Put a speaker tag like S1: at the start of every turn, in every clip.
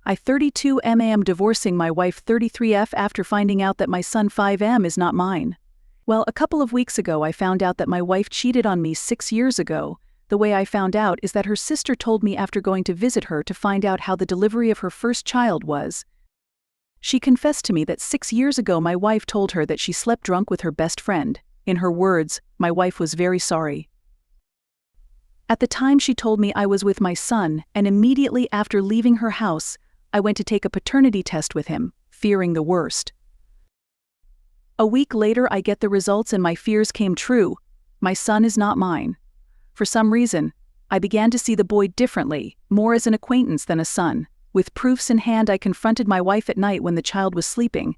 S1: I 32M am divorcing my wife 33F after finding out that my son 5M is not mine. Well, a couple of weeks ago I found out that my wife cheated on me 6 years ago. The way I found out is that her sister told me after going to visit her to find out how the delivery of her first child was. She confessed to me that 6 years ago my wife told her that she slept drunk with her best friend. In her words, my wife was very sorry. At the time she told me I was with my son, and immediately after leaving her house, I went to take a paternity test with him, fearing the worst. A week later I get the results and my fears came true. My son is not mine. For some reason, I began to see the boy differently, more as an acquaintance than a son. With proofs in hand I confronted my wife at night when the child was sleeping.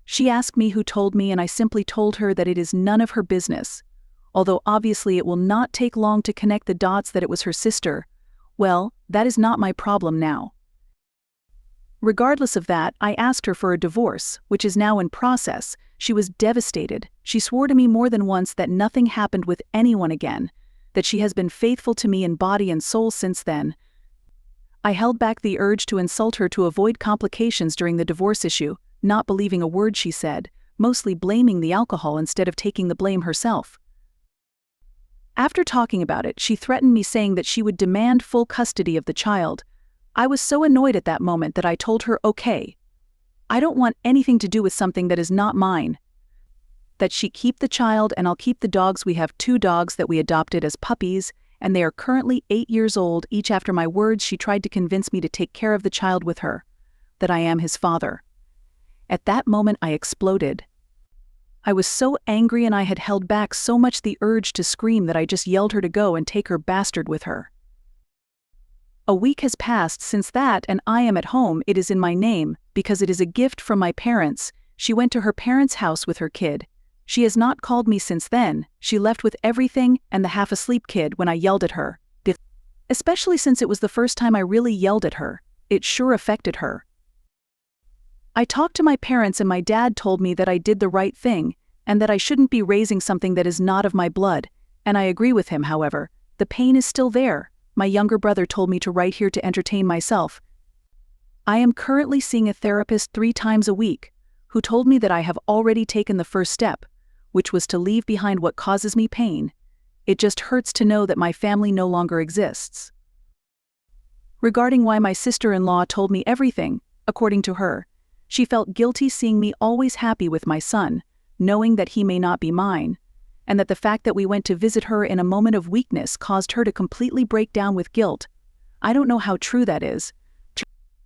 S1: She asked me who told me and I simply told her that it is none of her business. Although obviously it will not take long to connect the dots that it was her sister. Well, that is not my problem now. Regardless of that, I asked her for a divorce, which is now in process. She was devastated. She swore to me more than once that nothing happened with anyone again, that she has been faithful to me in body and soul since then. I held back the urge to insult her to avoid complications during the divorce issue, not believing a word she said, mostly blaming the alcohol instead of taking the blame herself. After talking about it, she threatened me saying that she would demand full custody of the child. I was so annoyed at that moment that I told her, okay, I don't want anything to do with something that is not mine. That she keep the child and I'll keep the dogs. We have 2 dogs that we adopted as puppies, and they are currently 8 years old. Each after my words, she tried to convince me to take care of the child with her, that I am his father. At that moment I exploded. I was so angry and I had held back so much the urge to scream that I just yelled her to go and take her bastard with her. A week has passed since that and I am at home. It is in my name, because it is a gift from my parents. She went to her parents' house with her kid. She has not called me since then. She left with everything and the half-asleep kid when I yelled at her. Especially since it was the first time I really yelled at her. It sure affected her. I talked to my parents and my dad told me that I did the right thing, and that I shouldn't be raising something that is not of my blood, and I agree with him. However, the pain is still there. My younger brother told me to write here to entertain myself. I am currently seeing a therapist 3 times a week, who told me that I have already taken the first step, which was to leave behind what causes me pain. It just hurts to know that my family no longer exists. Regarding why my sister-in-law told me everything, according to her, she felt guilty seeing me always happy with my son, knowing that he may not be mine, and that the fact that we went to visit her in a moment of weakness caused her to completely break down with guilt. I don't know how true that is.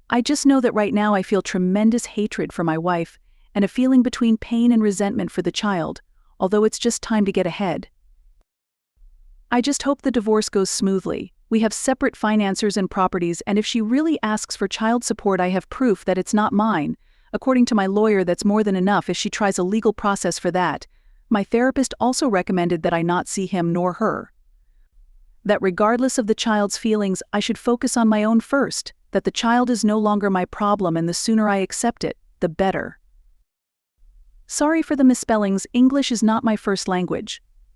S1: I just know that right now I feel tremendous hatred for my wife, and a feeling between pain and resentment for the child, although it's just time to get ahead. I just hope the divorce goes smoothly. We have separate financiers and properties, and if she really asks for child support, I have proof that it's not mine. According to my lawyer, that's more than enough if she tries a legal process for that. My therapist also recommended that I not see him nor her. That regardless of the child's feelings, I should focus on my own first, that the child is no longer my problem and the sooner I accept it, the better. Sorry for the misspellings. English is not my first language.